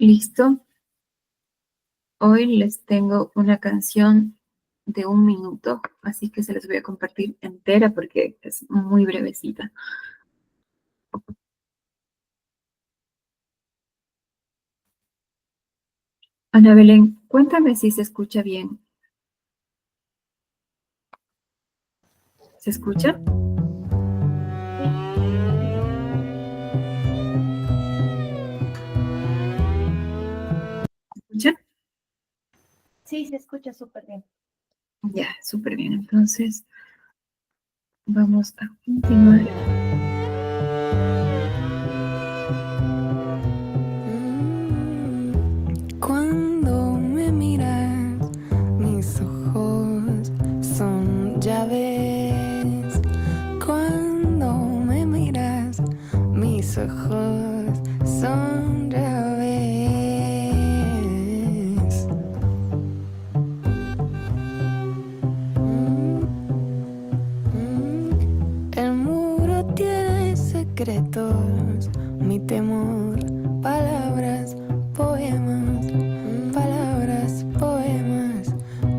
Listo. Hoy les tengo una canción de 1 minuto, así que se les voy a compartir entera porque es muy brevecita. Ana Belén, cuéntame si se escucha bien. ¿Se escucha? ¿Se escucha? Sí, se escucha súper bien. Ya, súper bien. Entonces, vamos a continuar. Cuando me miras, mis ojos son llaves. Cuando me miras, mis ojos son llaves. El muro tiene secretos, mi temor, palabras, poemas, palabras, poemas,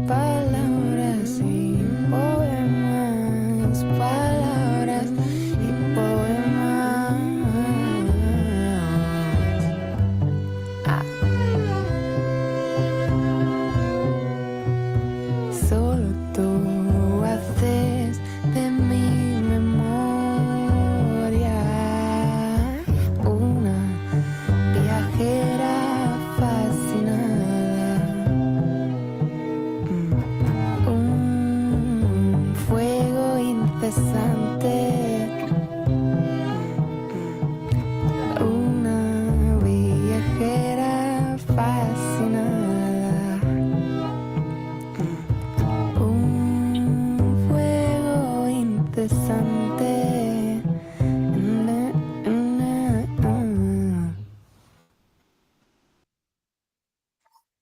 palabras y poemas, palabras y poemas. Solo tú haces de mi memoria una viajera fascinada, un fuego incesante, una viajera fascinada, un fuego incesante.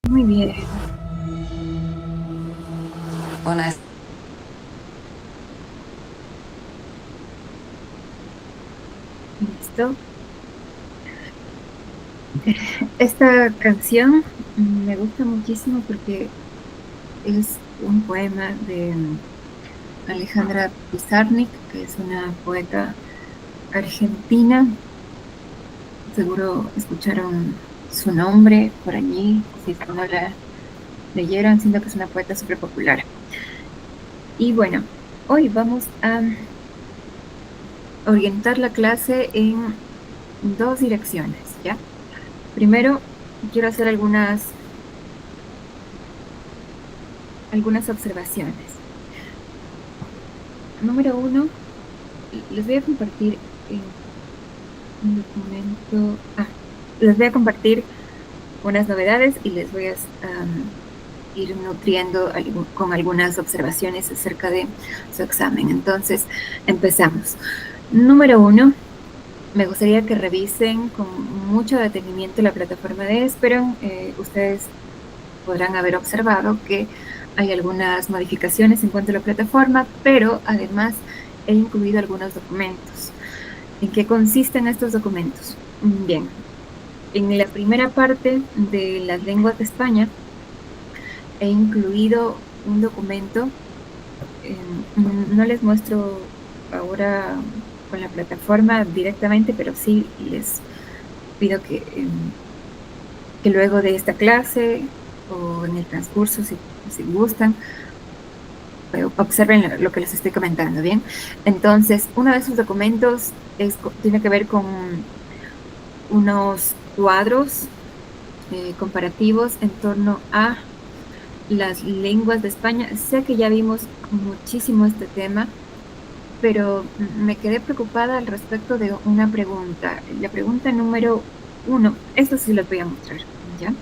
Muy bien. Listo. Esta canción me gusta muchísimo porque es un poema de Alejandra Pizarnik, que es una poeta argentina. Seguro escucharon su nombre por allí, si es que no la leyeron, siendo que es una poeta súper popular. Y bueno, hoy vamos a orientar la clase en 2 direcciones, ¿ya? Primero, quiero hacer algunas observaciones. Número 1, les voy a compartir un documento. Les voy a compartir unas novedades y les voy a ir nutriendo con algunas observaciones acerca de su examen. Entonces, empezamos. Número 1, me gustaría que revisen con mucho detenimiento la plataforma de Esperon. Ustedes podrán haber observado que hay algunas modificaciones en cuanto a la plataforma, pero además he incluido algunos documentos. ¿En qué consisten estos documentos? Bien, en la primera parte de las lenguas de España he incluido un documento. No les muestro ahora con la plataforma directamente, pero sí les pido que luego de esta clase o en el transcurso, si gustan, observen lo que les estoy comentando, ¿bien? Entonces, uno de esos documentos tiene que ver con unos cuadros comparativos en torno a las lenguas de España. Sé que ya vimos muchísimo este tema, pero me quedé preocupada al respecto de una pregunta. La pregunta número 1, esto sí lo voy a mostrar, ¿ya?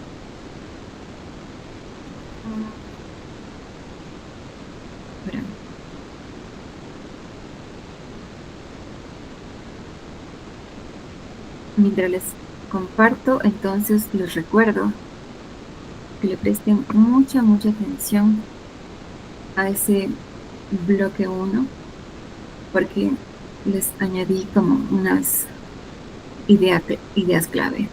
Mientras les comparto, entonces les recuerdo que le presten mucha atención a ese bloque 1, porque les añadí como unas ideas clave.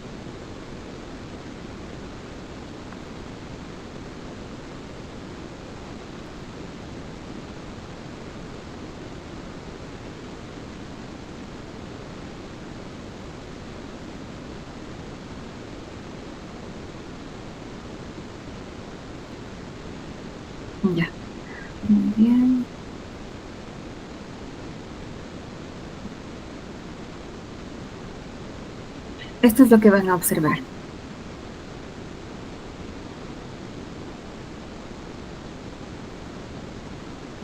Ya, muy bien. Esto es lo que van a observar.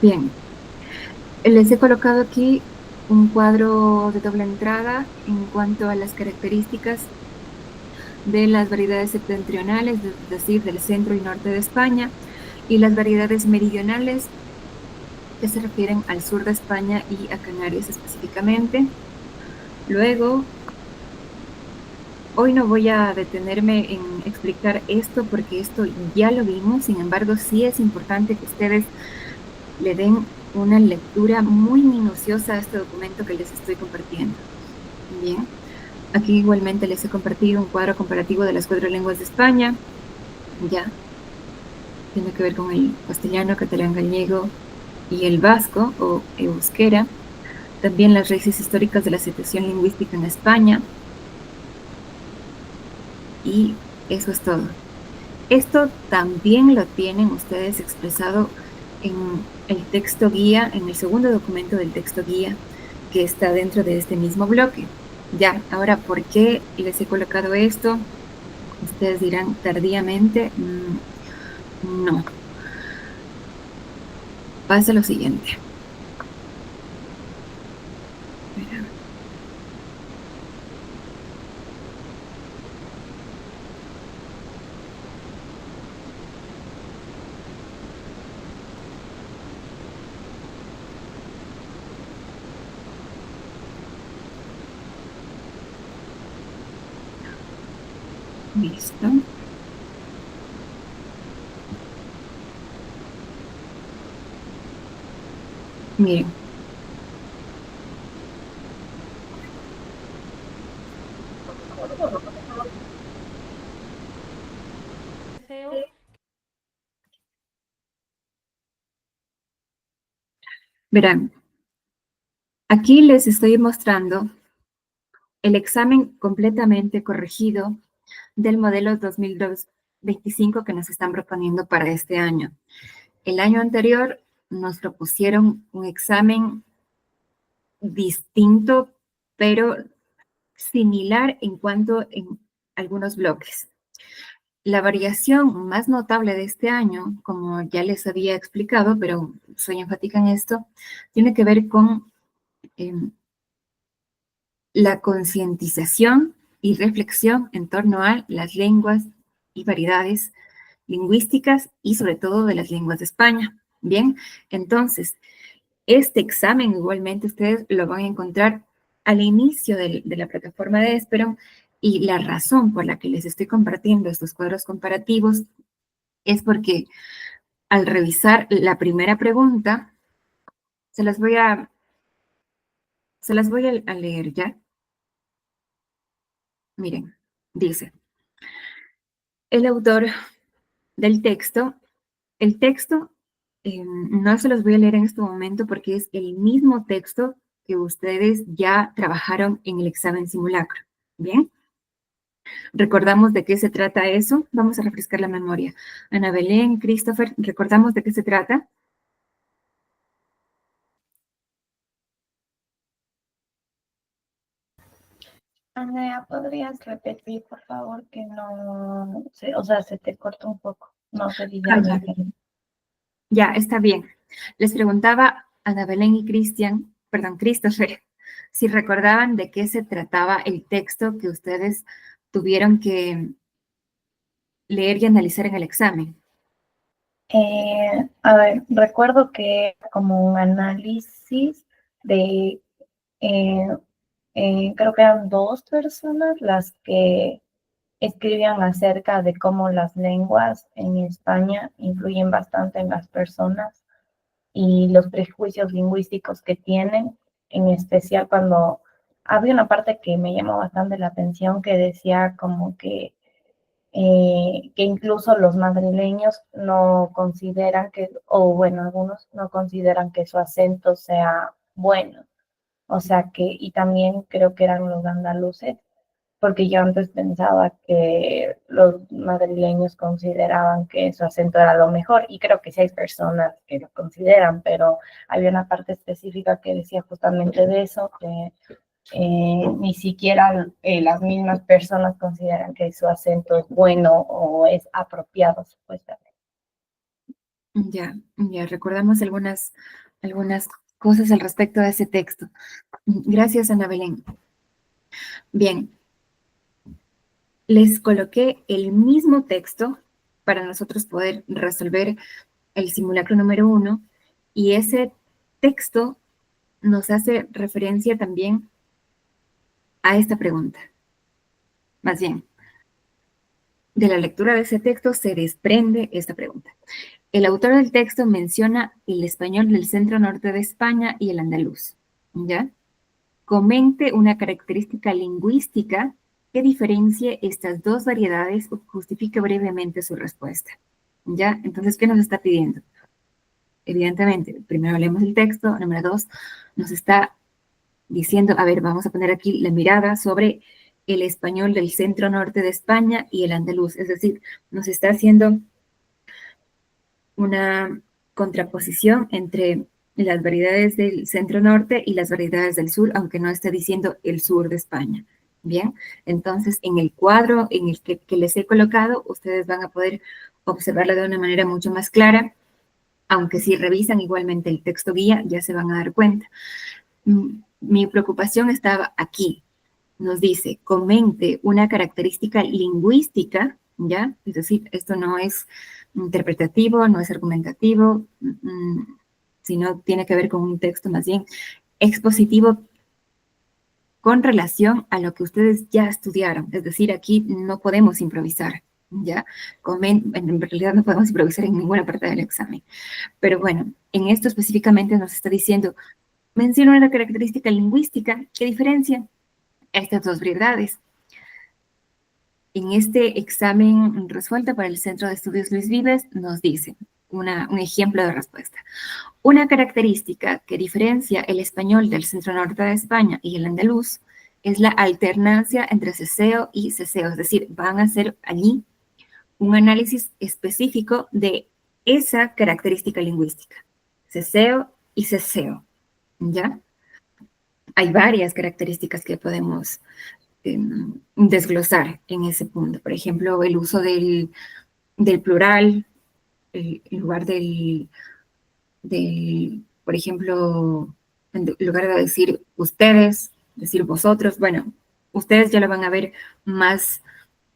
Bien, les he colocado aquí un cuadro de doble entrada en cuanto a las características de las variedades septentrionales, es decir, del centro y norte de España, y las variedades meridionales, que se refieren al sur de España y a Canarias específicamente. Luego, hoy no voy a detenerme en explicar esto porque esto ya lo vimos, sin embargo, sí es importante que ustedes le den una lectura muy minuciosa a este documento que les estoy compartiendo. Bien, aquí igualmente les he compartido un cuadro comparativo de las 4 lenguas de España, ya, tiene que ver con el castellano, catalán, gallego y el vasco o euskera. También las raíces históricas de la situación lingüística en España. Y eso es todo. Esto también lo tienen ustedes expresado en el texto guía, en el segundo documento del texto guía que está dentro de este mismo bloque. Ya, ahora, ¿por qué les he colocado esto? Ustedes dirán tardíamente, no. Pasa lo siguiente. Espera. Listo. Miren, Deseo. verán, aquí les estoy mostrando el examen completamente corregido del modelo 2025 que nos están proponiendo para este año. El año anterior nos propusieron un examen distinto, pero similar en cuanto en algunos bloques. La variación más notable de este año, como ya les había explicado, pero soy enfática en esto, tiene que ver con eh, la concientización y reflexión en torno a las lenguas y variedades lingüísticas y sobre todo de las lenguas de España. Bien, entonces, este examen igualmente ustedes lo van a encontrar al inicio de la plataforma de Esperon y la razón por la que les estoy compartiendo estos cuadros comparativos es porque al revisar la primera pregunta, se las voy a, a leer ya. Miren, dice, el autor del texto, el texto no se los voy a leer en este momento porque es el mismo texto que ustedes ya trabajaron en el examen simulacro. Bien, ¿recordamos de qué se trata eso? Vamos a refrescar la memoria. Ana Belén, Christopher, ¿recordamos de qué se trata? Andrea, ¿podrías repetir, por favor, que no sé, o sea, se te corta un poco? No sé si ya Ah, lo ya. entendí. Ya, está bien. Les preguntaba a Ana Belén y Cristian, perdón, Christopher, si recordaban de qué se trataba el texto que ustedes tuvieron que leer y analizar en el examen. A ver, recuerdo que era como un análisis de, eh, creo que eran dos personas las que escribían acerca de cómo las lenguas en España influyen bastante en las personas y los prejuicios lingüísticos que tienen, en especial cuando había una parte que me llamó bastante la atención que decía como que incluso los madrileños no consideran que, o bueno, algunos no consideran que su acento sea bueno. O sea que, y también creo que eran los andaluces, porque yo antes pensaba que los madrileños consideraban que su acento era lo mejor, y creo que sí hay personas que lo consideran, pero había una parte específica que decía justamente de eso, que ni siquiera las mismas personas consideran que su acento es bueno o es apropiado, supuestamente. Ya, ya, recordamos algunas cosas al respecto de ese texto. Gracias, Ana Belén. Bien, les coloqué el mismo texto para nosotros poder resolver el simulacro número 1, y ese texto nos hace referencia también a esta pregunta. Más bien, de la lectura de ese texto se desprende esta pregunta. El autor del texto menciona el español del centro norte de España y el andaluz, ¿ya? Comente una característica lingüística que diferencie estas dos variedades o justifique brevemente su respuesta, ¿ya? Entonces, ¿qué nos está pidiendo? Evidentemente, primero leemos el texto, número 2, nos está diciendo, a ver, vamos a poner aquí la mirada sobre el español del centro norte de España y el andaluz, es decir, nos está haciendo una contraposición entre las variedades del centro norte y las variedades del sur, aunque no esté diciendo el sur de España. Bien, entonces en el cuadro en el que les he colocado, ustedes van a poder observarlo de una manera mucho más clara, aunque si revisan igualmente el texto guía, ya se van a dar cuenta. Mi preocupación estaba aquí. Nos dice, comente una característica lingüística, ¿ya? Es decir, esto no es interpretativo, no es argumentativo, sino tiene que ver con un texto más bien expositivo con relación a lo que ustedes ya estudiaron. Es decir, aquí no podemos improvisar, ¿ya? En realidad no podemos improvisar en ninguna parte del examen. Pero bueno, en esto específicamente nos está diciendo, menciona una característica lingüística que diferencia estas dos variedades. En este examen resuelto para el Centro de Estudios Luis Vives nos dice un ejemplo de respuesta. Una característica que diferencia el español del centro norte de España y el andaluz es la alternancia entre ceseo y ceseo, es decir, van a hacer allí un análisis específico de esa característica lingüística, ceseo y ceseo, ¿ya? Hay varias características que podemos desglosar en ese punto. Por ejemplo, el uso del plural, en lugar por ejemplo, en lugar de decir ustedes, decir vosotros, bueno, ustedes ya lo van a ver más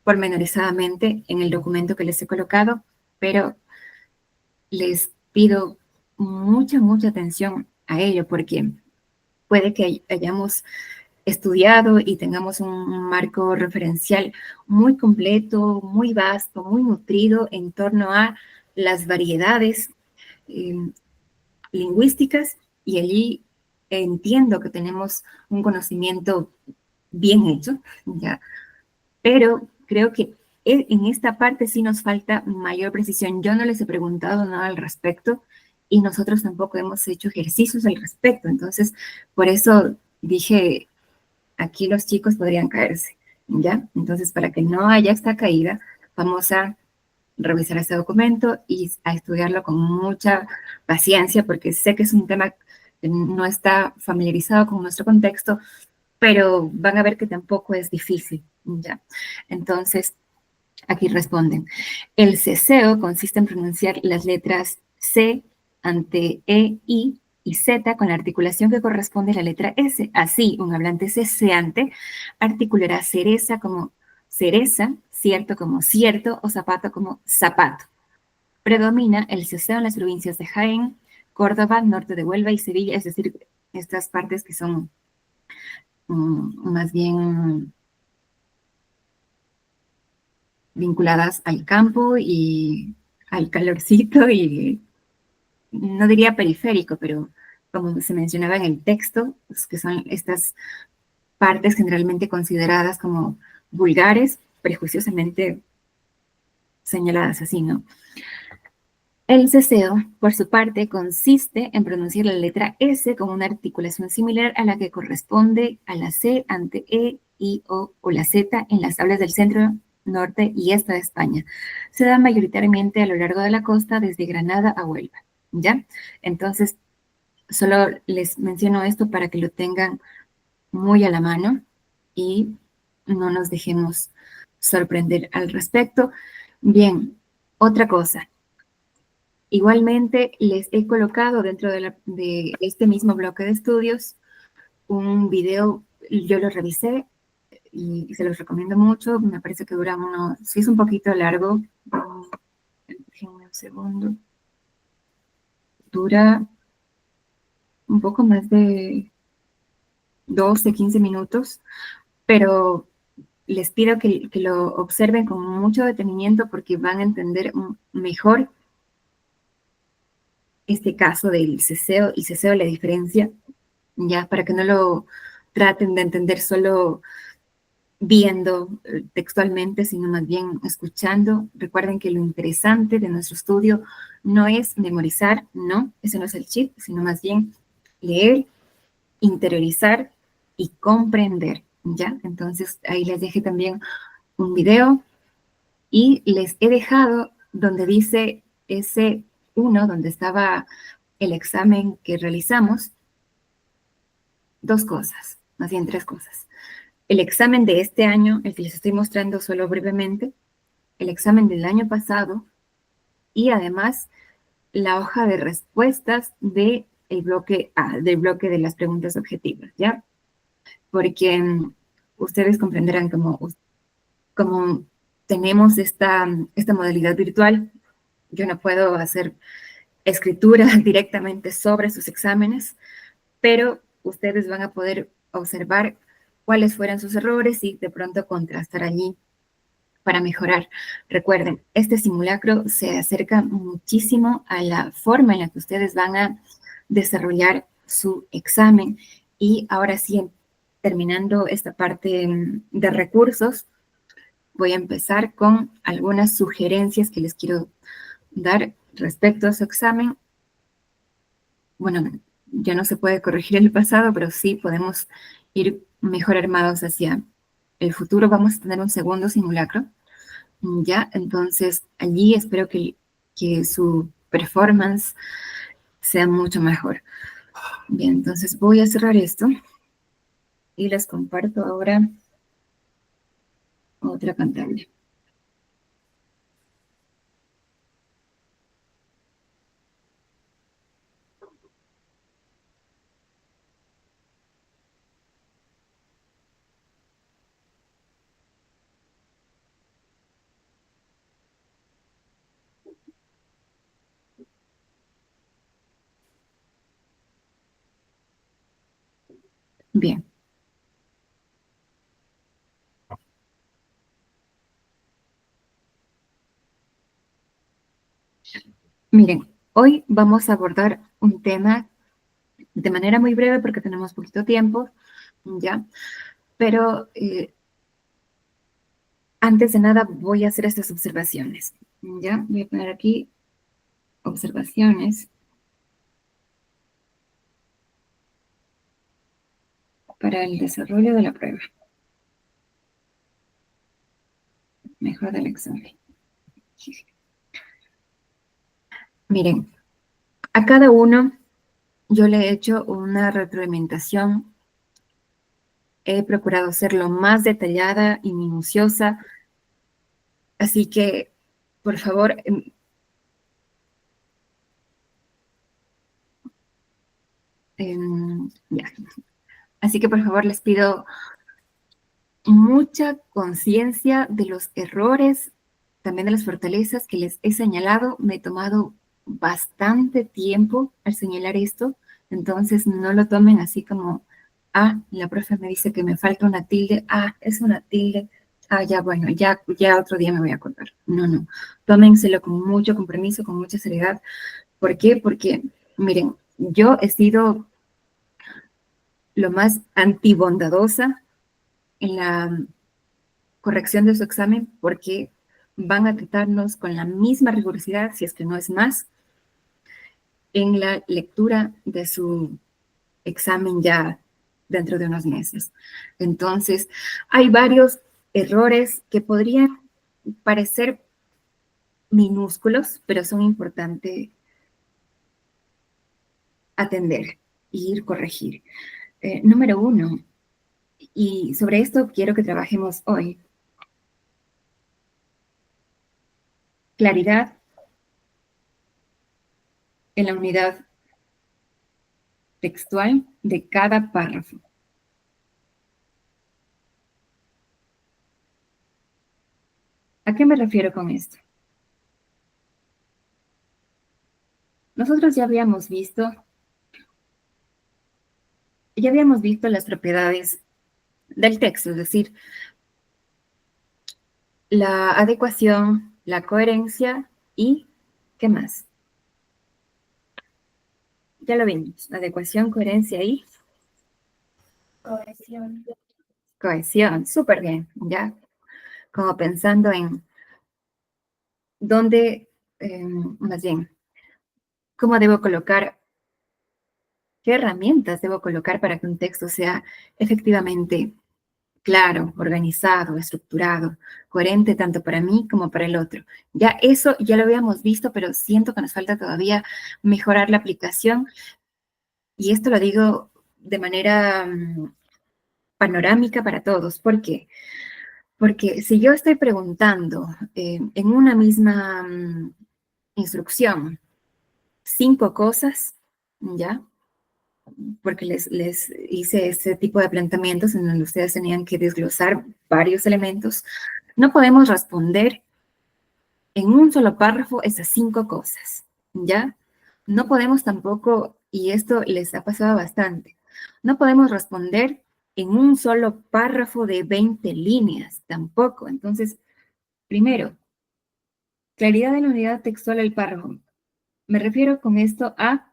pormenorizadamente en el documento que les he colocado, pero les pido mucha atención a ello, porque puede que hayamos estudiado y tengamos un marco referencial muy completo, muy vasto, muy nutrido en torno a las variedades lingüísticas, y allí entiendo que tenemos un conocimiento bien hecho, ¿ya? Pero creo que en esta parte sí nos falta mayor precisión. Yo no les he preguntado nada al respecto y nosotros tampoco hemos hecho ejercicios al respecto. Entonces, por eso dije, aquí los chicos podrían caerse, ¿ya? Entonces, para que no haya esta caída, vamos a revisar este documento y a estudiarlo con mucha paciencia, porque sé que es un tema que no está familiarizado con nuestro contexto, pero van a ver que tampoco es difícil, ¿ya? Entonces, aquí responden. El ceseo consiste en pronunciar las letras C ante E, I y Z con la articulación que corresponde a la letra S. Así, un hablante ceseante articulará cereza como cereza, cierto como cierto o zapato como zapato. Predomina el ceseo en las provincias de Jaén, Córdoba, norte de Huelva y Sevilla, es decir, estas partes que son más bien vinculadas al campo y al calorcito, y no diría periférico, pero como se mencionaba en el texto, pues que son estas partes generalmente consideradas como vulgares, prejuiciosamente señaladas así, ¿no? El ceseo, por su parte, consiste en pronunciar la letra S con una articulación similar a la que corresponde a la C ante E I, o la Z en las tablas del centro, norte y este de España. Se da mayoritariamente a lo largo de la costa, desde Granada a Huelva, ¿ya? Entonces, solo les menciono esto para que lo tengan muy a la mano y no nos dejemos sorprender al respecto. Bien, otra cosa. Igualmente, les he colocado dentro de este mismo bloque de estudios un video, yo lo revisé y se los recomiendo mucho. Me parece que dura sí es un poquito largo, déjenme un segundo. Dura un poco más de 12, 15 minutos, pero les pido que lo observen con mucho detenimiento porque van a entender mejor este caso del ceseo y ceseo, la diferencia, ya, para que no lo traten de entender solo viendo textualmente, sino más bien escuchando. Recuerden que lo interesante de nuestro estudio no es memorizar, no, ese no es el chip, sino más bien leer, interiorizar y comprender, ¿ya? Entonces, ahí les dejé también un video y les he dejado donde dice ese 1, donde estaba el examen que realizamos, dos cosas, más bien tres cosas. El examen de este año, el que les estoy mostrando solo brevemente, el examen del año pasado y además la hoja de respuestas del bloque A, del bloque de las preguntas objetivas, ¿ya? Porque ustedes comprenderán como tenemos esta modalidad virtual, yo no puedo hacer escritura directamente sobre sus exámenes, pero ustedes van a poder observar cuáles fueran sus errores y de pronto contrastar allí para mejorar. Recuerden, este simulacro se acerca muchísimo a la forma en la que ustedes van a desarrollar su examen. Y ahora sí, terminando esta parte de recursos, voy a empezar con algunas sugerencias que les quiero dar respecto a su examen. Bueno, ya no se puede corregir el pasado, pero sí podemos ir mejor armados hacia el futuro. Vamos a tener un segundo simulacro, ¿ya? Entonces, allí espero que su performance sea mucho mejor. Bien, entonces voy a cerrar esto y les comparto ahora otra pantalla. Bien. Miren, hoy vamos a abordar un tema de manera muy breve porque tenemos poquito tiempo, ¿ya? Pero antes de nada voy a hacer estas observaciones, ¿ya? Voy a poner aquí observaciones para el desarrollo de la prueba. Mejor del examen. Miren, a cada uno yo le he hecho una retroalimentación. He procurado ser lo más detallada y minuciosa. Así que, por favor, ya. Así que, por favor, les pido mucha conciencia de los errores, también de las fortalezas que les he señalado. Me he tomado bastante tiempo al señalar esto, entonces no lo tomen así como, la profe me dice que me falta una tilde, es una tilde, ya bueno, ya otro día me voy a acordar. No, no, tómenselo con mucho compromiso, con mucha seriedad. ¿Por qué? Porque, miren, yo he sido lo más antibondadosa en la corrección de su examen porque van a tratarnos con la misma rigurosidad, si es que no es más, en la lectura de su examen ya dentro de unos meses. Entonces, hay varios errores que podrían parecer minúsculos, pero son importantes atender e ir corregir. Número uno, y sobre esto quiero que trabajemos hoy, claridad en la unidad textual de cada párrafo. ¿A qué me refiero con esto? Nosotros ya habíamos visto las propiedades del texto, es decir, la adecuación, la coherencia y ¿qué más? Ya lo vimos, adecuación, coherencia y Cohesión. cohesión. Súper bien, ya como pensando en dónde, más bien, cómo debo colocar, qué herramientas debo colocar para que un texto sea efectivamente claro, organizado, estructurado, coherente tanto para mí como para el otro. Ya eso ya lo habíamos visto, pero siento que nos falta todavía mejorar la aplicación. Y esto lo digo de manera panorámica para todos. ¿Por qué? Porque si yo estoy preguntando en una misma instrucción 5 cosas, ¿ya? Porque les hice ese tipo de planteamientos en donde ustedes tenían que desglosar varios elementos, no podemos responder en un solo párrafo esas 5 cosas, ¿ya? No podemos tampoco, y esto les ha pasado bastante, no podemos responder en un solo párrafo de 20 líneas, tampoco. Entonces, primero, claridad de la unidad textual del párrafo. Me refiero con esto a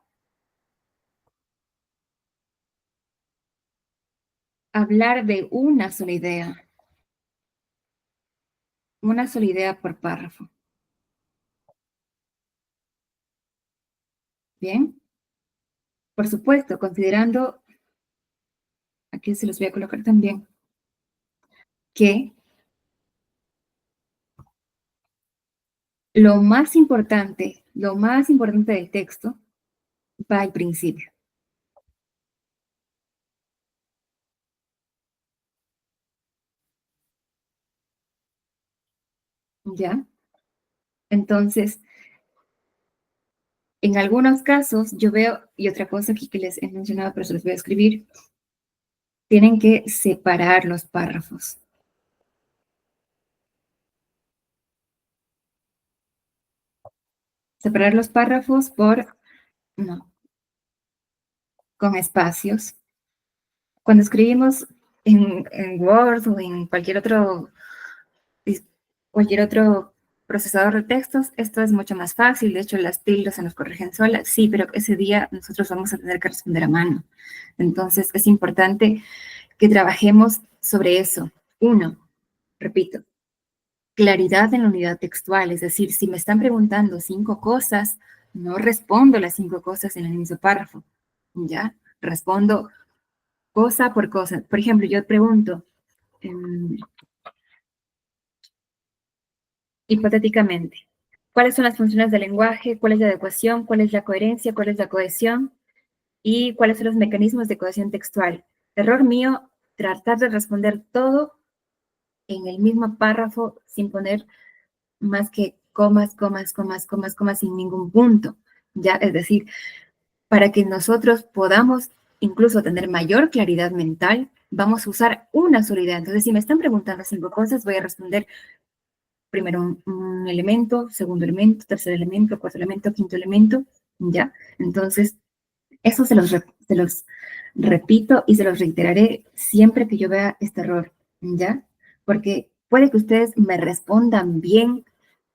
hablar de una sola idea por párrafo. Bien, por supuesto, considerando, aquí se los voy a colocar también, que lo más importante del texto va al principio. ¿Ya? Entonces, en algunos casos yo veo, y otra cosa aquí que les he mencionado, pero se los voy a escribir, tienen que separar los párrafos. Separar los párrafos no, con espacios. Cuando escribimos en Word o en cualquier otro procesador de textos, esto es mucho más fácil. De hecho, las tildes se nos corrigen solas. Sí, pero ese día nosotros vamos a tener que responder a mano. Entonces, es importante que trabajemos sobre eso. Uno, repito, claridad en la unidad textual. Es decir, si me están preguntando 5 cosas, no respondo las 5 cosas en el mismo párrafo. ¿Ya? Respondo cosa por cosa. Por ejemplo, yo pregunto, hipotéticamente, ¿cuáles son las funciones del lenguaje? ¿Cuál es la adecuación? ¿Cuál es la coherencia? ¿Cuál es la cohesión? ¿Y cuáles son los mecanismos de cohesión textual? Error mío, tratar de responder todo en el mismo párrafo sin poner más que comas, comas, comas, comas, comas, sin ningún punto. ¿Ya? Es decir, para que nosotros podamos incluso tener mayor claridad mental, vamos a usar una sola idea. Entonces, si me están preguntando 5 cosas, voy a responder primero un elemento, segundo elemento, tercer elemento, cuarto elemento, quinto elemento, ¿ya? Entonces, eso se los repito y se los reiteraré siempre que yo vea este error, ¿ya? Porque puede que ustedes me respondan bien,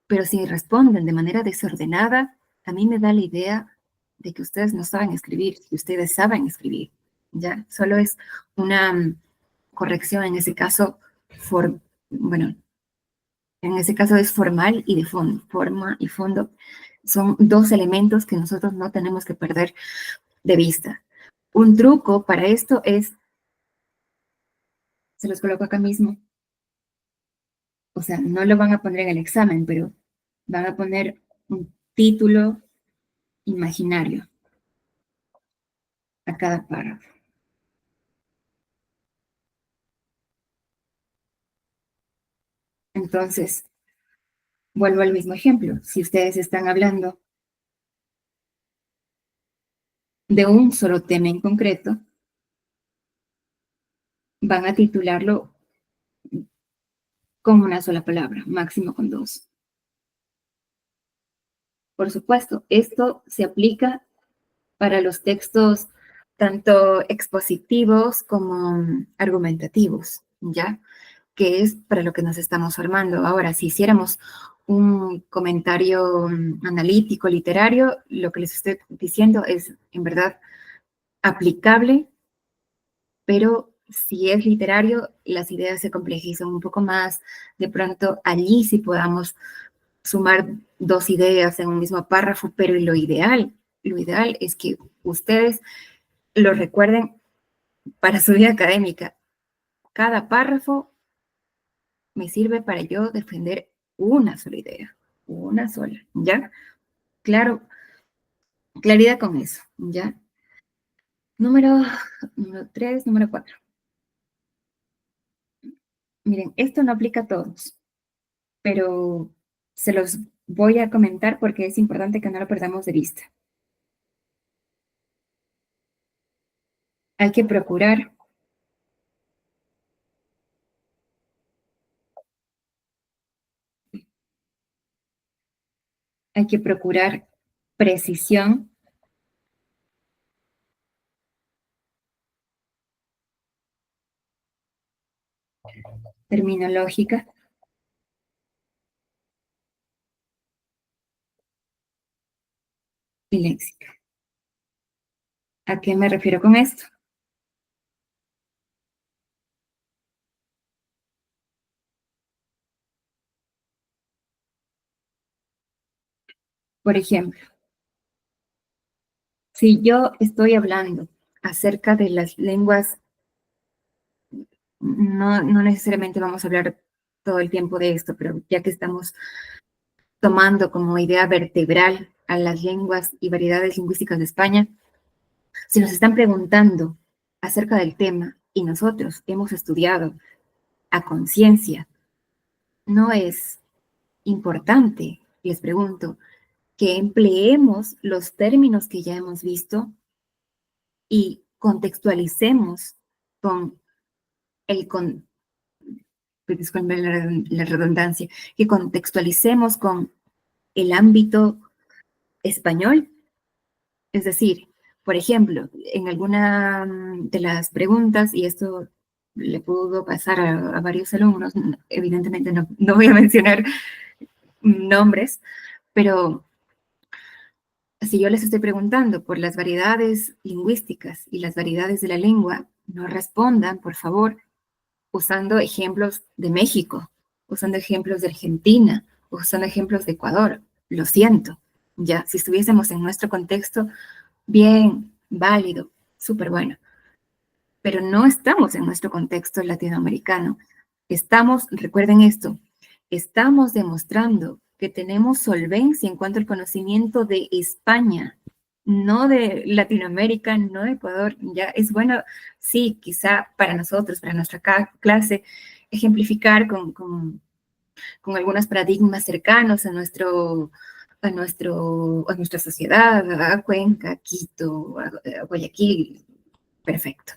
pero si responden de manera desordenada, a mí me da la idea de que ustedes no saben escribir, que ustedes saben escribir, ¿ya? Solo es una corrección en ese caso, bueno, en ese caso es formal y de fondo. Forma y fondo son 2 elementos que nosotros no tenemos que perder de vista. Un truco para esto es Se los coloco acá mismo. O sea, no lo van a poner en el examen, pero van a poner un título imaginario a cada párrafo. Entonces, vuelvo al mismo ejemplo. Si ustedes están hablando de un solo tema en concreto, van a titularlo con una sola palabra, máximo con dos. Por supuesto, esto se aplica para los textos tanto expositivos como argumentativos, ¿ya? Que es para lo que nos estamos formando. Ahora, si hiciéramos un comentario analítico, literario, lo que les estoy diciendo es, en verdad, aplicable, pero si es literario, las ideas se complejizan un poco más. De pronto, allí sí podamos sumar dos ideas en un mismo párrafo, pero lo ideal es que ustedes lo recuerden para su vida académica. Cada párrafo me sirve para yo defender una sola idea, una sola, ¿ya? Claro, claridad con eso, ¿ya? Número 3, número 4. Miren, esto no aplica a todos, pero se los voy a comentar porque es importante que no lo perdamos de vista. Hay que procurar precisión terminológica y léxica. ¿A qué me refiero con esto? Por ejemplo, si yo estoy hablando acerca de las lenguas, no necesariamente vamos a hablar todo el tiempo de esto, pero ya que estamos tomando como idea vertebral a las lenguas y variedades lingüísticas de España, si nos están preguntando acerca del tema y nosotros hemos estudiado a conciencia, no es importante, les pregunto, que empleemos los términos que ya hemos visto y contextualicemos con disculpen la redundancia, que contextualicemos con el ámbito español. Es decir, por ejemplo, en alguna de las preguntas, y esto le pudo pasar a varios alumnos, evidentemente no voy a mencionar nombres, pero si yo les estoy preguntando por las variedades lingüísticas y las variedades de la lengua, no respondan, por favor, usando ejemplos de México, usando ejemplos de Argentina, usando ejemplos de Ecuador. Lo siento, ya, si estuviésemos en nuestro contexto, bien, válido, súper bueno. Pero no estamos en nuestro contexto latinoamericano. Estamos, recuerden esto, estamos demostrando que tenemos solvencia en cuanto al conocimiento de España, no de Latinoamérica, no de Ecuador. Ya es bueno, sí, quizá para nosotros, para nuestra clase, ejemplificar con algunos paradigmas cercanos a nuestra sociedad, a Cuenca, a Quito, a Guayaquil, perfecto.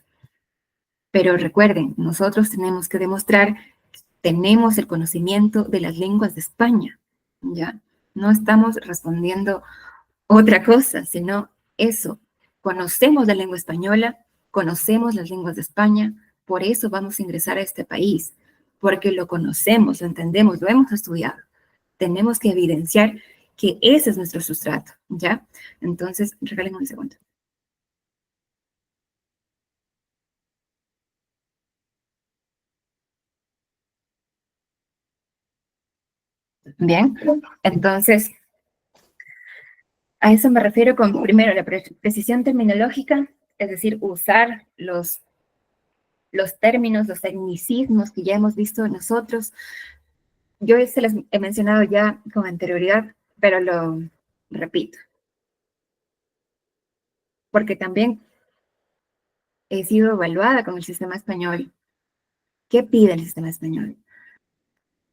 Pero recuerden, nosotros tenemos que demostrar que tenemos el conocimiento de las lenguas de España, ¿ya? No estamos respondiendo otra cosa, sino eso. Conocemos la lengua española, conocemos las lenguas de España, por eso vamos a ingresar a este país, porque lo conocemos, lo entendemos, lo hemos estudiado. Tenemos que evidenciar que ese es nuestro sustrato, ¿ya? Entonces, regálenme un segundo. Bien, entonces, a eso me refiero con, primero, la precisión terminológica, es decir, usar los los términos, los tecnicismos que ya hemos visto nosotros. Yo se les he mencionado ya con anterioridad, pero lo repito, porque también he sido evaluada con el sistema español. ¿Qué pide el sistema español?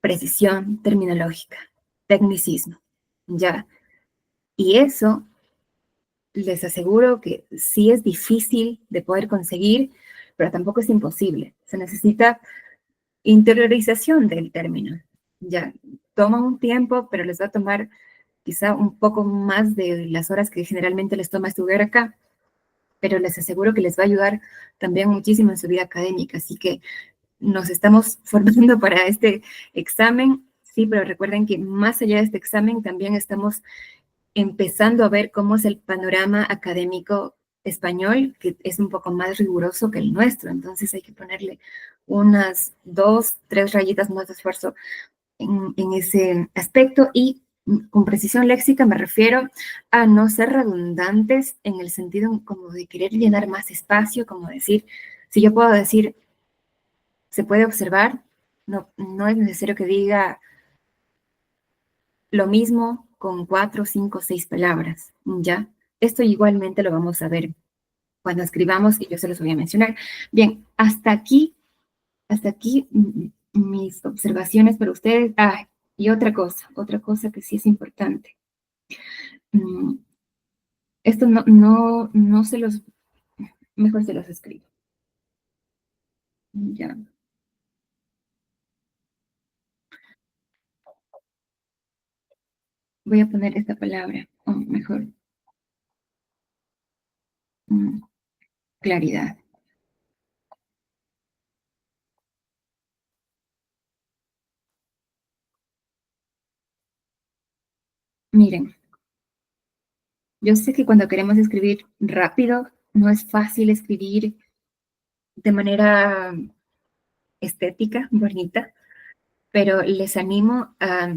Precisión terminológica, tecnicismo, ya. Y eso les aseguro que sí es difícil de poder conseguir, pero tampoco es imposible. Se necesita interiorización del término. Ya, toma un tiempo, pero les va a tomar quizá un poco más de las horas que generalmente les toma estudiar acá, pero les aseguro que les va a ayudar también muchísimo en su vida académica. Así que nos estamos formando para este examen, sí, pero recuerden que más allá de este examen también estamos empezando a ver cómo es el panorama académico español, que es un poco más riguroso que el nuestro. Entonces hay que ponerle unas 2, 3 rayitas más de esfuerzo en ese aspecto y con precisión léxica me refiero a no ser redundantes en el sentido como de querer llenar más espacio, como decir, si yo puedo decir, se puede observar, no es necesario que diga lo mismo con 4, 5, 6 palabras, ¿ya? Esto igualmente lo vamos a ver cuando escribamos y yo se los voy a mencionar. Bien, hasta aquí mis observaciones para ustedes. Ah, y otra cosa que sí es importante. Esto no se los, mejor se los escribo. Ya. Voy a poner esta palabra, o mejor, claridad. Miren, yo sé que cuando queremos escribir rápido, no es fácil escribir de manera estética, bonita, pero les animo a,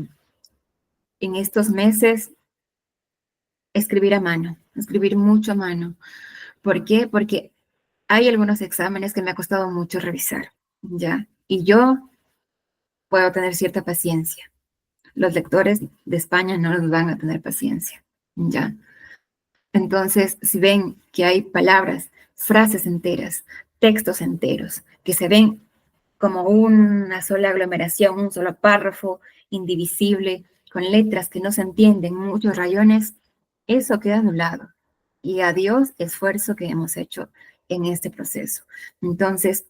en estos meses, escribir a mano, escribir mucho a mano. ¿Por qué? Porque hay algunos exámenes que me ha costado mucho revisar, ¿ya? Y yo puedo tener cierta paciencia. Los lectores de España no nos van a tener paciencia, ¿ya? Entonces, si ven que hay palabras, frases enteras, textos enteros, que se ven como una sola aglomeración, un solo párrafo indivisible, con letras que no se entienden, muchos rayones, eso queda anulado. Y adiós esfuerzo que hemos hecho en este proceso. Entonces,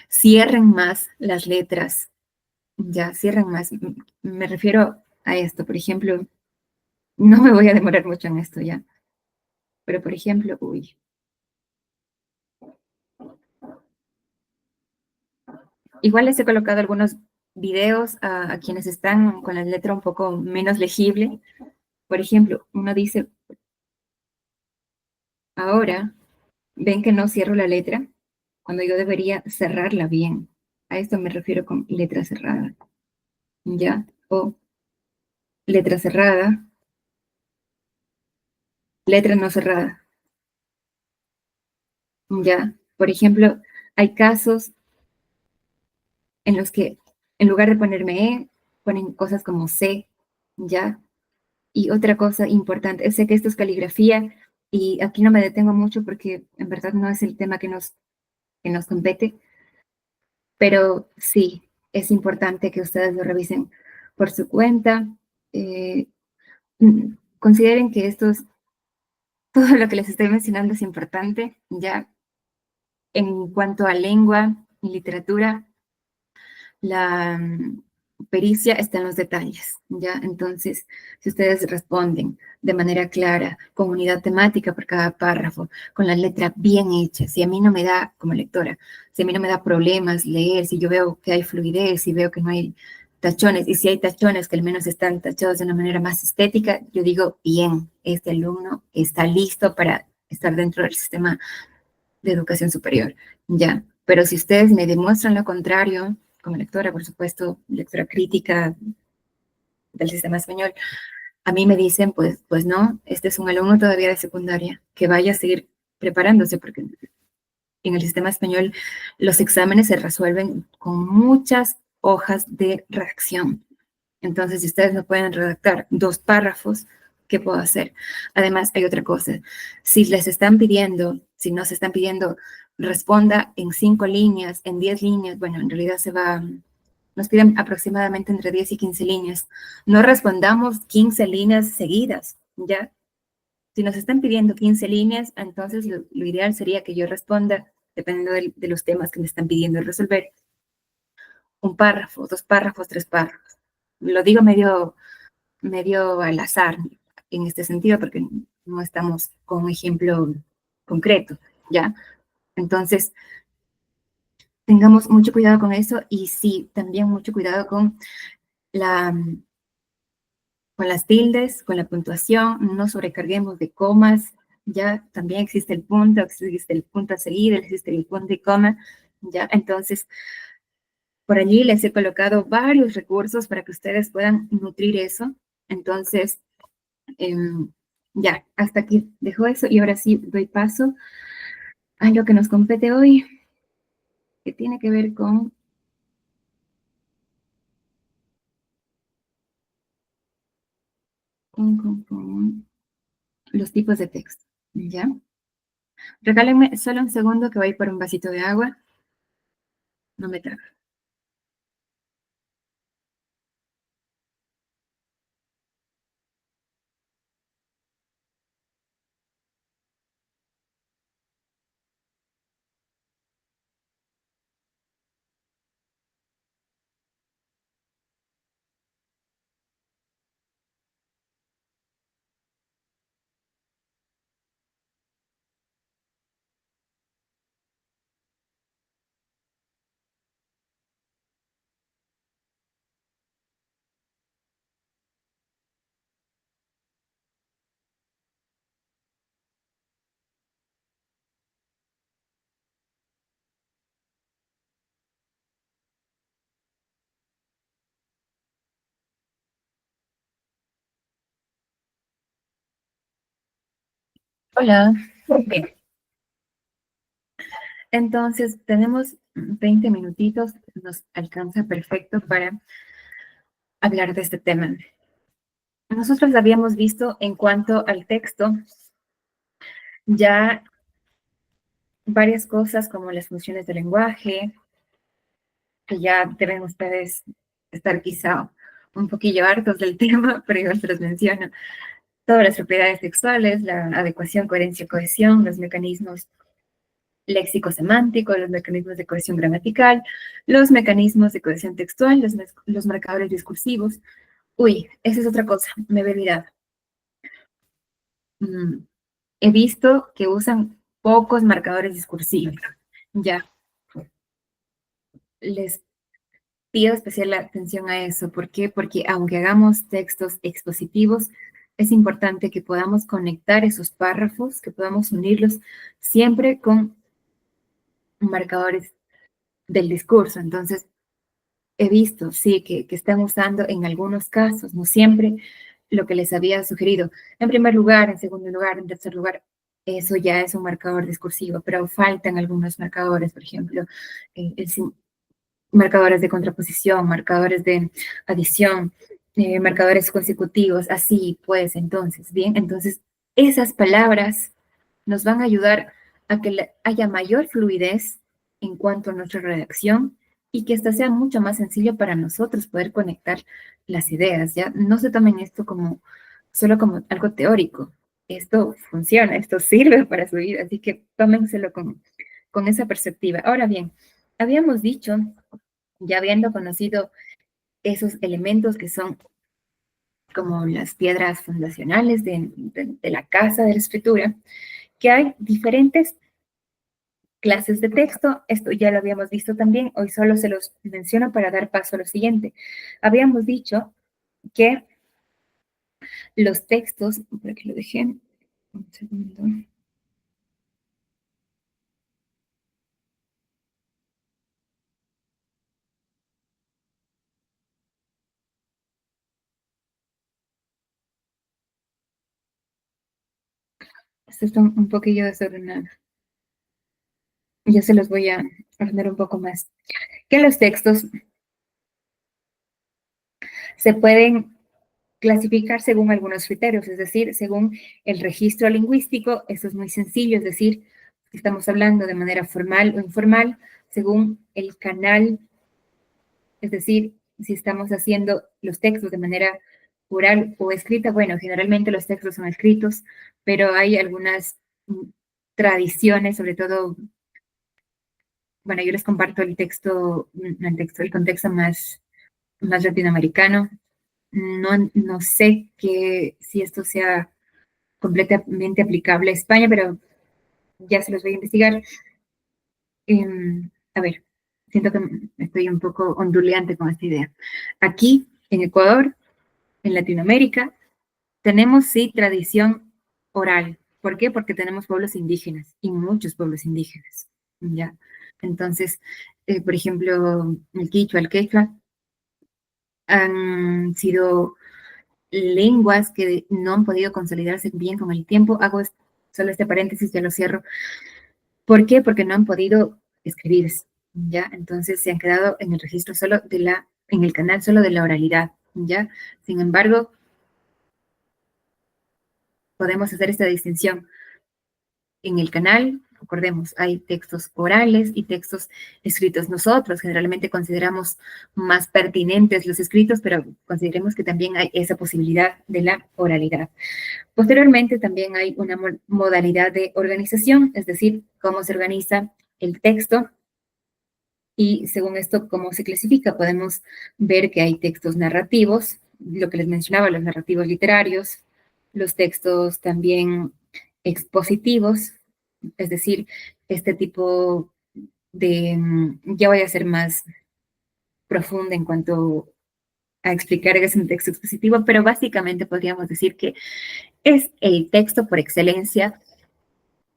cierren más las letras, ya, cierren más. Me refiero a esto, por ejemplo, no me voy a demorar mucho en esto ya, pero por ejemplo, igual les he colocado algunos videos a quienes están con la letra un poco menos legible. Por ejemplo, uno dice, ahora, ven que no cierro la letra cuando yo debería cerrarla bien. A esto me refiero con letra cerrada, ¿ya? O letra cerrada, letra no cerrada, ¿ya? Por ejemplo, hay casos en los que en lugar de ponerme E, ponen cosas como C, ¿ya? Y otra cosa importante, sé que esto es caligrafía y aquí no me detengo mucho porque en verdad no es el tema que nos compete, pero sí, es importante que ustedes lo revisen por su cuenta. Eh, consideren que todo lo que les estoy mencionando es importante, ya en cuanto a lengua y literatura, la pericia está en los detalles, ¿ya? Entonces, si ustedes responden de manera clara, con unidad temática por cada párrafo, con la letra bien hecha, si a mí no me da, como lectora, si a mí no me da problemas leer, si yo veo que hay fluidez, si veo que no hay tachones, y si hay tachones que al menos están tachados de una manera más estética, yo digo, bien, este alumno está listo para estar dentro del sistema de educación superior, ¿ya? Pero si ustedes me demuestran lo contrario, como lectora, por supuesto, lectora crítica del sistema español, a mí me dicen, pues no, este es un alumno todavía de secundaria, que vaya a seguir preparándose, porque en el sistema español los exámenes se resuelven con muchas hojas de redacción. Entonces, si ustedes no pueden redactar 2 párrafos, ¿qué puedo hacer? Además, hay otra cosa. Si les están pidiendo, si nos están pidiendo, responda en 5 líneas, en 10 líneas, bueno, en realidad nos piden aproximadamente entre 10 y 15 líneas. No respondamos 15 líneas seguidas, ¿ya? Si nos están pidiendo 15 líneas, entonces lo ideal sería que yo responda, dependiendo de los temas que me están pidiendo resolver, 1 párrafo, 2 párrafos, 3 párrafos. Lo digo medio al azar en este sentido, porque no estamos con un ejemplo concreto, ¿ya? Entonces, tengamos mucho cuidado con eso y sí, también mucho cuidado la, con las tildes, con la puntuación, no sobrecarguemos de comas, ya también existe el punto a seguir, existe el punto y coma, ya, entonces, por allí les he colocado varios recursos para que ustedes puedan nutrir eso, entonces, ya, hasta aquí dejo eso y ahora sí doy paso a lo que nos compete hoy, que tiene que ver con los tipos de texto, ¿ya? Regálenme solo un segundo que voy a ir por un vasito de agua, no me tardo. Hola. Bien, entonces tenemos 20 minutitos, nos alcanza perfecto para hablar de este tema. Nosotros habíamos visto en cuanto al texto ya varias cosas como las funciones del lenguaje, que ya deben ustedes estar quizá un poquillo hartos del tema, pero yo se los menciono. Todas las propiedades textuales, la adecuación, coherencia, cohesión, los mecanismos léxico-semántico, los mecanismos de cohesión gramatical, los mecanismos de cohesión textual, los marcadores discursivos. Uy, esa es otra cosa, me había olvidado. Mm, He visto que usan pocos marcadores discursivos. Ya, les pido especial atención a eso. ¿Por qué? Porque aunque hagamos textos expositivos, es importante que podamos conectar esos párrafos, que podamos unirlos siempre con marcadores del discurso. Entonces, he visto, sí, que están usando en algunos casos, no siempre, lo que les había sugerido. En primer lugar, en segundo lugar, en tercer lugar, eso ya es un marcador discursivo, pero faltan algunos marcadores, por ejemplo, marcadores de contraposición, marcadores de adición, marcadores consecutivos, así pues, entonces, bien, entonces esas palabras nos van a ayudar a que haya mayor fluidez en cuanto a nuestra redacción y que esta sea mucho más sencillo para nosotros poder conectar las ideas, ¿ya? No se tomen esto como solo como algo teórico. Esto funciona, esto sirve para su vida, así que tómenselo con esa perspectiva. Ahora bien, habíamos dicho, ya habiendo conocido esos elementos que son como las piedras fundacionales de la casa de la escritura, que hay diferentes clases de texto. Esto ya lo habíamos visto también, hoy solo se los menciono para dar paso a lo siguiente. Habíamos dicho que los textos, por aquí lo dejé, un segundo. Esto está un poquillo desordenado. Yo se los voy a ordenar un poco más. Que los textos se pueden clasificar según algunos criterios, es decir, según el registro lingüístico. Eso es muy sencillo, es decir, estamos hablando de manera formal o informal, según el canal, es decir, si estamos haciendo los textos de manera oral o escrita. Bueno, generalmente los textos son escritos, pero hay algunas tradiciones, sobre todo, bueno, yo les comparto el texto, el contexto más latinoamericano. No sé si esto sea completamente aplicable a España, pero ya se los voy a investigar. A ver, siento que estoy un poco onduleante con esta idea. Aquí, en Ecuador, en Latinoamérica, tenemos sí tradición oral. ¿Por qué? Porque tenemos pueblos indígenas y muchos pueblos indígenas. ¿Ya? Entonces, por ejemplo, el quichua, el quechua, han sido lenguas que no han podido consolidarse bien con el tiempo. Hago solo este paréntesis, ya lo cierro. ¿Por qué? Porque no han podido escribirse, ¿ya? Entonces se han quedado en el registro solo en el canal solo de la oralidad, ¿ya? Sin embargo, podemos hacer esta distinción. En el canal, recordemos, hay textos orales y textos escritos. Nosotros generalmente consideramos más pertinentes los escritos, pero consideremos que también hay esa posibilidad de la oralidad. Posteriormente también hay una modalidad de organización, es decir, cómo se organiza el texto y según esto, cómo se clasifica. Podemos ver que hay textos narrativos, lo que les mencionaba, los narrativos literarios, los textos también expositivos, es decir, este tipo ya voy a ser más profunda en cuanto a explicar qué es un texto expositivo, pero básicamente podríamos decir que es el texto por excelencia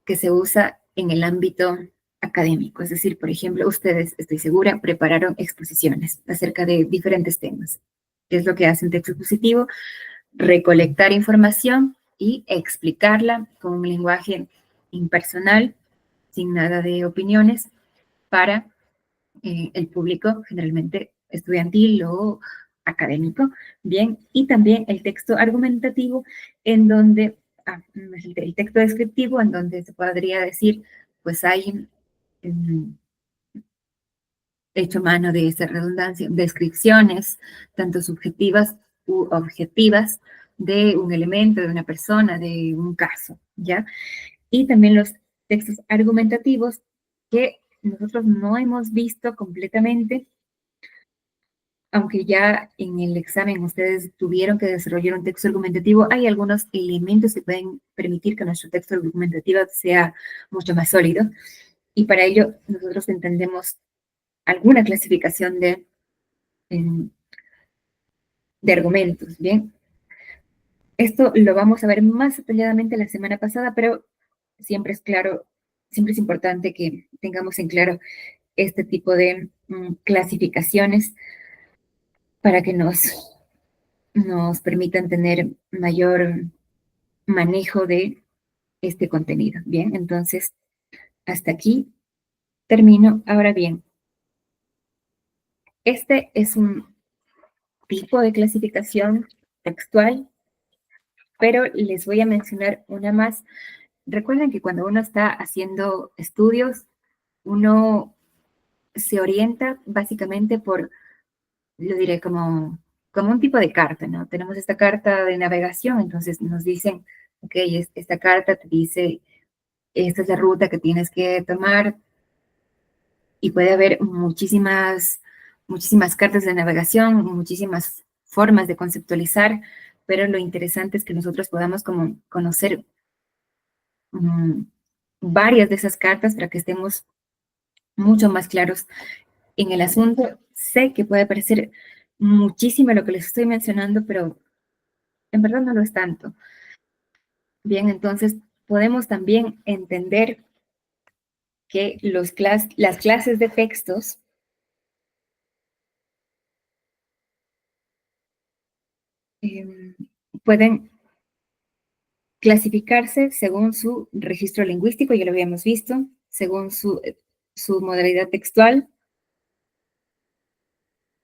que se usa en el ámbito académico. Es decir, por ejemplo, ustedes, estoy segura, prepararon exposiciones acerca de diferentes temas. ¿Qué es lo que hace un texto expositivo? Recolectar información y explicarla con un lenguaje impersonal, sin nada de opiniones, para el público generalmente estudiantil o académico. Bien, y también el texto argumentativo, en donde, el texto descriptivo, en donde se podría decir, pues hay hecho mano de esa redundancia, descripciones, tanto subjetivas u objetivas, de un elemento, de una persona, de un caso, ¿ya? Y también los textos argumentativos que nosotros no hemos visto completamente, aunque ya en el examen ustedes tuvieron que desarrollar un texto argumentativo. Hay algunos elementos que pueden permitir que nuestro texto argumentativo sea mucho más sólido, y para ello nosotros entendemos alguna clasificación em, de argumentos, ¿bien? Esto lo vamos a ver más detalladamente la semana pasada, pero siempre es claro, siempre es importante que tengamos en claro este tipo de clasificaciones para que nos permitan tener mayor manejo de este contenido. Bien, entonces, hasta aquí termino. Ahora bien, este es un tipo de clasificación textual, pero les voy a mencionar una más. Recuerden que cuando uno está haciendo estudios, uno se orienta básicamente por, lo diré como un tipo de carta, ¿no? Tenemos esta carta de navegación, entonces nos dicen, ok, esta carta te dice, esta es la ruta que tienes que tomar, y puede haber muchísimas cartas de navegación, muchísimas formas de conceptualizar, pero lo interesante es que nosotros podamos como conocer mm, varias de esas cartas para que estemos mucho más claros en el asunto. Sé que puede parecer muchísimo lo que les estoy mencionando, pero en verdad no lo es tanto. Bien, entonces podemos también entender que las clases de textos eh, pueden clasificarse según su registro lingüístico, ya lo habíamos visto, según su su modalidad textual,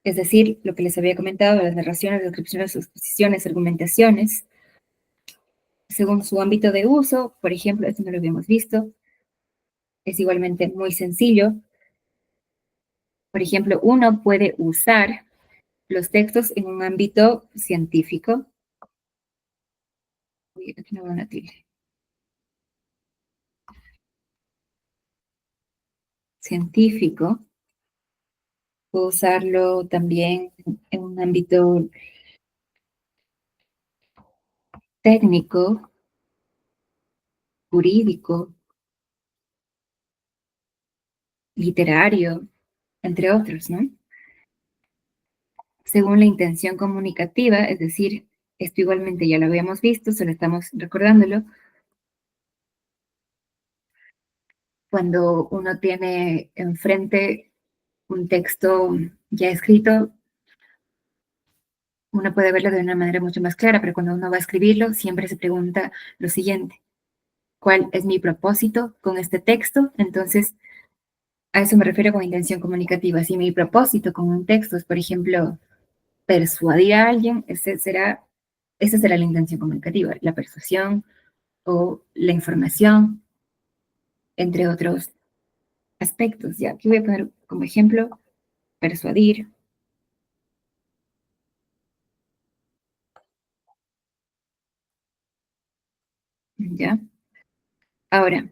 es decir, lo que les había comentado, las narraciones, descripciones, exposiciones, argumentaciones, según su ámbito de uso. Por ejemplo, esto no lo habíamos visto, es igualmente muy sencillo. Por ejemplo, uno puede usar los textos en un ámbito científico. Uy, aquí no veo una tilde. Científico. Puedo usarlo también en un ámbito técnico, jurídico, literario, entre otros, ¿no? Según la intención comunicativa, es decir, esto igualmente ya lo habíamos visto, solo estamos recordándolo. Cuando uno tiene enfrente un texto ya escrito, uno puede verlo de una manera mucho más clara, pero cuando uno va a escribirlo, siempre se pregunta lo siguiente: ¿cuál es mi propósito con este texto? Entonces, a eso me refiero con intención comunicativa. Si mi propósito con un texto es, por ejemplo, persuadir a alguien, esa será la intención comunicativa, la persuasión o la información, entre otros aspectos. Ya, aquí voy a poner como ejemplo persuadir. Ya. Ahora,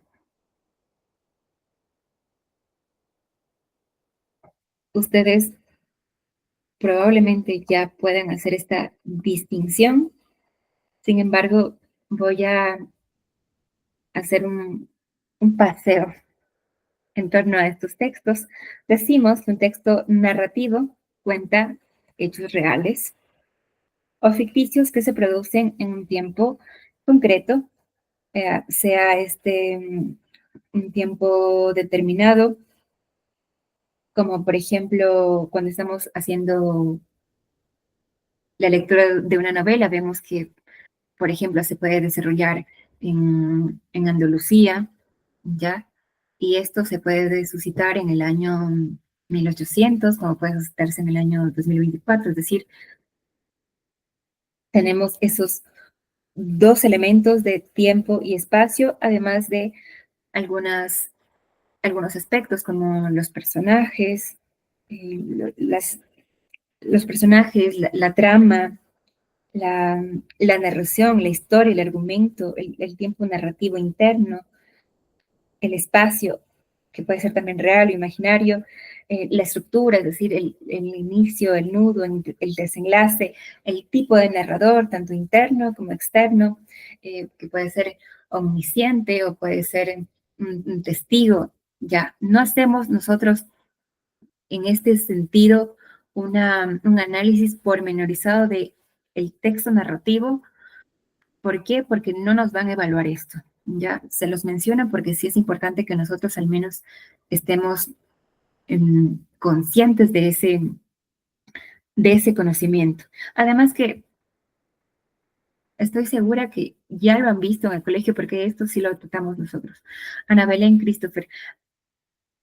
ustedes probablemente ya puedan hacer esta distinción. Sin embargo, voy a hacer un paseo en torno a estos textos. Decimos que un texto narrativo cuenta hechos reales o ficticios que se producen en un tiempo concreto, sea este un tiempo determinado, como por ejemplo cuando estamos haciendo la lectura de una novela, vemos que, por ejemplo, se puede desarrollar en Andalucía, ¿ya? Y esto se puede suscitar en el año 1800, como puede suscitarse en el año 2024, es decir, tenemos esos dos elementos de tiempo y espacio, además de algunos aspectos como los personajes, los personajes, la trama, la narración, la historia, el argumento, el tiempo narrativo interno, el espacio, que puede ser también real o imaginario, la estructura, es decir, el inicio, el nudo, el desenlace, el tipo de narrador, tanto interno como externo, que puede ser omnisciente o puede ser un testigo. Ya, no hacemos nosotros en este sentido un análisis pormenorizado de el texto narrativo. ¿Por qué? Porque no nos van a evaluar esto. Ya se los menciona porque sí es importante que nosotros al menos estemos conscientes de ese conocimiento. Además que estoy segura que ya lo han visto en el colegio porque esto sí lo tratamos nosotros. Ana Belén, Christopher,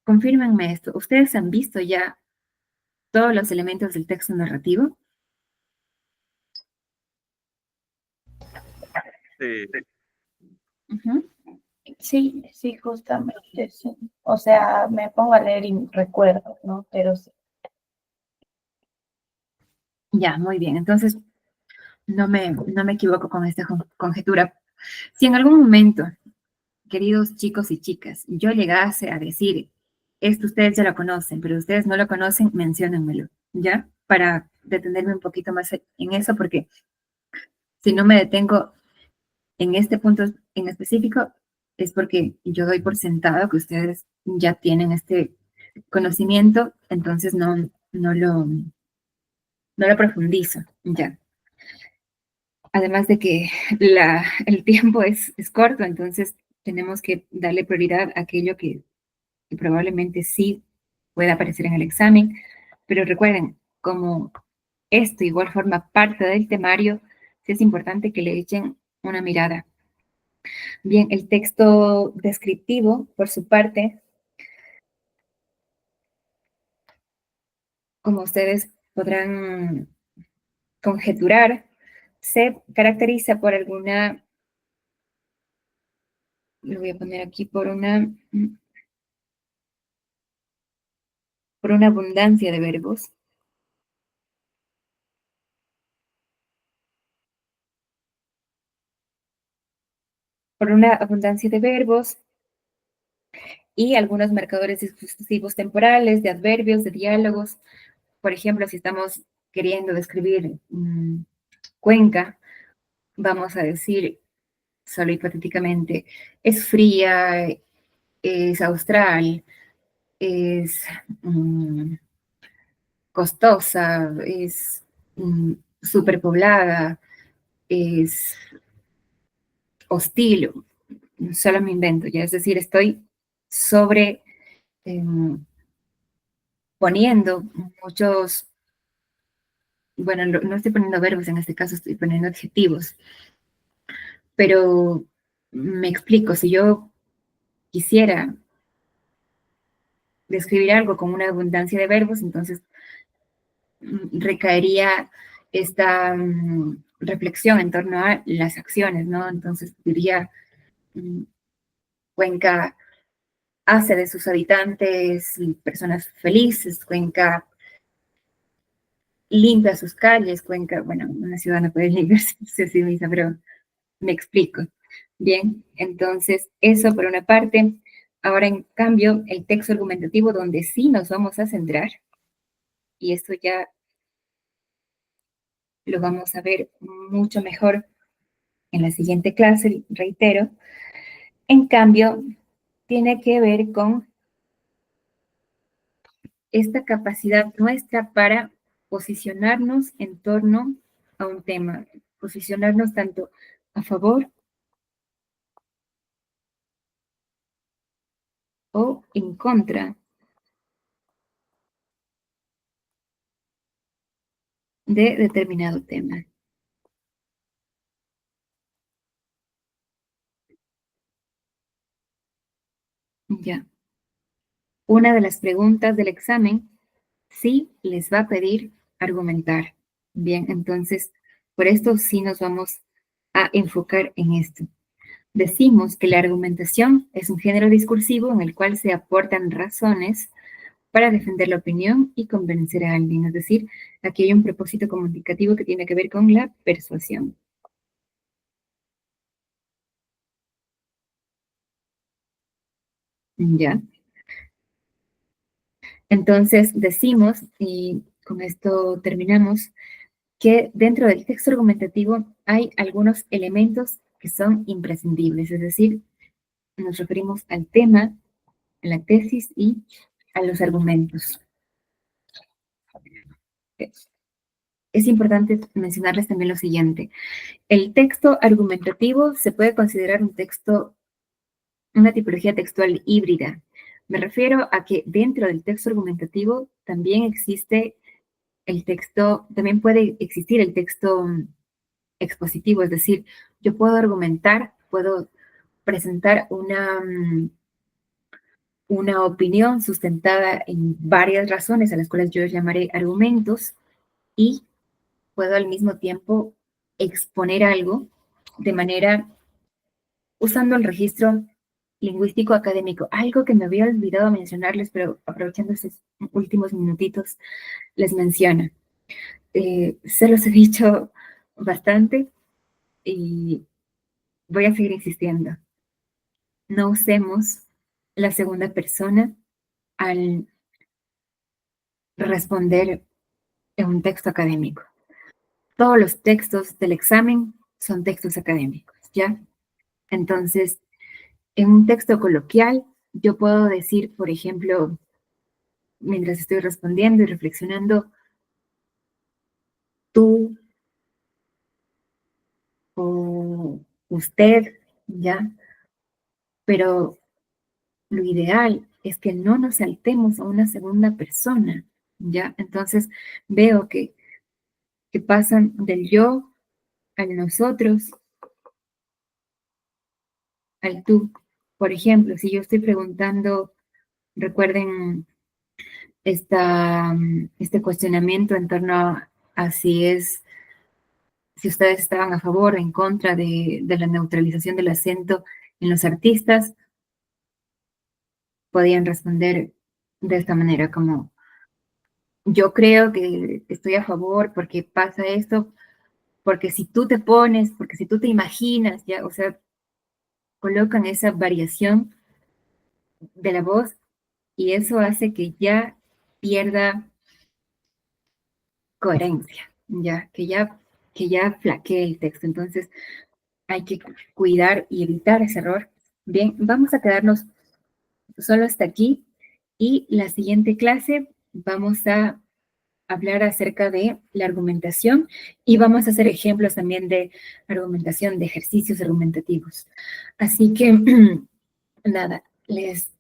confírmenme esto. ¿Ustedes han visto ya todos los elementos del texto narrativo? Sí. Ujú. Sí, sí, justamente, sí. O sea, me pongo a leer y recuerdo, ¿no? Pero sí. Ya, muy bien. Entonces, no me equivoco con esta conjetura. Si en algún momento, queridos chicos y chicas, yo llegase a decir, esto ustedes ya lo conocen, pero ustedes no lo conocen, menciónenmelo, ¿ya? Para detenerme un poquito más en eso, porque si no me detengo en este punto en específico, es porque yo doy por sentado que ustedes ya tienen este conocimiento, entonces no lo profundizo, ¿ya? Además de que el tiempo es corto, entonces tenemos que darle prioridad a aquello que probablemente sí pueda aparecer en el examen, pero recuerden, como esto igual forma parte del temario, sí es importante que le echen una mirada. Bien, el texto descriptivo, por su parte, como ustedes podrán conjeturar, se caracteriza por alguna, lo voy a poner aquí, por una abundancia de verbos, y algunos marcadores discursivos temporales, de adverbios, de diálogos. Por ejemplo, si estamos queriendo describir Cuenca, vamos a decir, solo hipotéticamente, es fría, es austral, es costosa, es superpoblada, es hostil, solo me invento, ya, es decir, estoy sobre poniendo muchos, bueno, no estoy poniendo verbos en este caso, estoy poniendo adjetivos, pero me explico, si yo quisiera describir algo con una abundancia de verbos, entonces recaería esta reflexión en torno a las acciones, ¿no? Entonces diría, Cuenca hace de sus habitantes personas felices, Cuenca limpia sus calles, Cuenca, bueno, una ciudad no puede limpiarse a sí misma, pero me explico. Bien, entonces eso por una parte. Ahora, en cambio, el texto argumentativo donde sí nos vamos a centrar, y esto ya lo vamos a ver mucho mejor en la siguiente clase, reitero, en cambio, tiene que ver con esta capacidad nuestra para posicionarnos en torno a un tema, posicionarnos tanto a favor o en contra de determinado tema. Ya. Una de las preguntas del examen sí les va a pedir argumentar. Bien, entonces, por esto sí nos vamos a enfocar en esto. Decimos que la argumentación es un género discursivo en el cual se aportan razones para defender la opinión y convencer a alguien. Es decir, aquí hay un propósito comunicativo que tiene que ver con la persuasión. ¿Ya? Entonces decimos, y con esto terminamos, que dentro del texto argumentativo hay algunos elementos que son imprescindibles, es decir, nos referimos al tema, a la tesis y a los argumentos. Es importante mencionarles también lo siguiente. El texto argumentativo se puede considerar un texto, una tipología textual híbrida. Me refiero a que dentro del texto argumentativo también existe el texto, también puede existir el texto expositivo, es decir, yo puedo argumentar, puedo presentar una opinión sustentada en varias razones a las cuales yo llamaré argumentos y puedo al mismo tiempo exponer algo de manera usando el registro lingüístico académico. Algo que me había olvidado mencionarles, pero aprovechando estos últimos minutitos, les menciono. Se los he dicho bastante y voy a seguir insistiendo. No usemos la segunda persona al responder en un texto académico. Todos los textos del examen son textos académicos, ¿ya? Entonces, en un texto coloquial, yo puedo decir, por ejemplo, mientras estoy respondiendo y reflexionando, tú o usted, ¿ya? Pero lo ideal es que no nos saltemos a una segunda persona, ¿ya? Entonces, veo que pasan del yo al nosotros, al tú. Por ejemplo, si yo estoy preguntando, recuerden este cuestionamiento en torno a si ustedes estaban a favor o en contra de la neutralización del acento en los artistas, podían responder de esta manera, como yo creo que estoy a favor porque pasa esto, porque si tú te pones, porque si tú te imaginas, ya, o sea, colocan esa variación de la voz y eso hace que ya pierda coherencia, que ya flaquee el texto. Entonces hay que cuidar y evitar ese error. Bien, vamos a quedarnos solo hasta aquí y la siguiente clase vamos a hablar acerca de la argumentación y vamos a hacer ejemplos también de argumentación, de ejercicios argumentativos. Así que, nada, les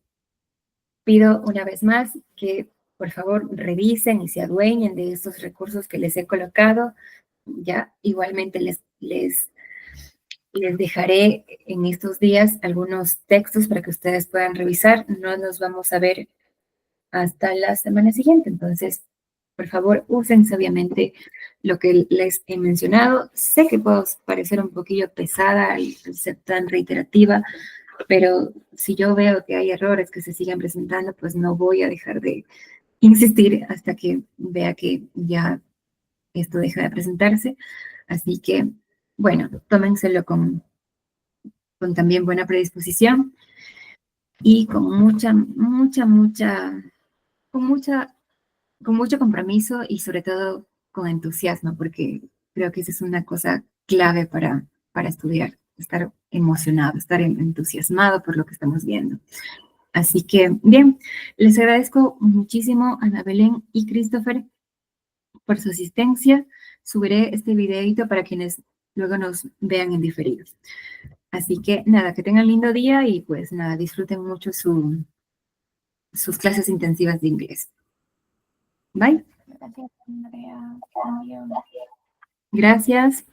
pido una vez más que por favor revisen y se adueñen de estos recursos que les he colocado. Ya igualmente les dejaré en estos días algunos textos para que ustedes puedan revisar. No nos vamos a ver hasta la semana siguiente. Entonces, por favor, usen sabiamente lo que les he mencionado. Sé que puedo parecer un poquillo pesada al ser tan reiterativa, pero si yo veo que hay errores que se siguen presentando, pues no voy a dejar de insistir hasta que vea que ya esto deja de presentarse. Así que, bueno, tómenselo con también buena predisposición y con con mucha con mucho compromiso y sobre todo con entusiasmo, porque creo que esa es una cosa clave para estudiar, estar emocionado, estar entusiasmado por lo que estamos viendo. Así que, bien, les agradezco muchísimo a Ana Belén y Christopher por su asistencia. Subiré este videito para quienes luego nos vean en diferido. Así que, nada, que tengan lindo día y pues nada, disfruten mucho sus clases intensivas de inglés. Bye. Gracias, Andrea. Adiós. Gracias.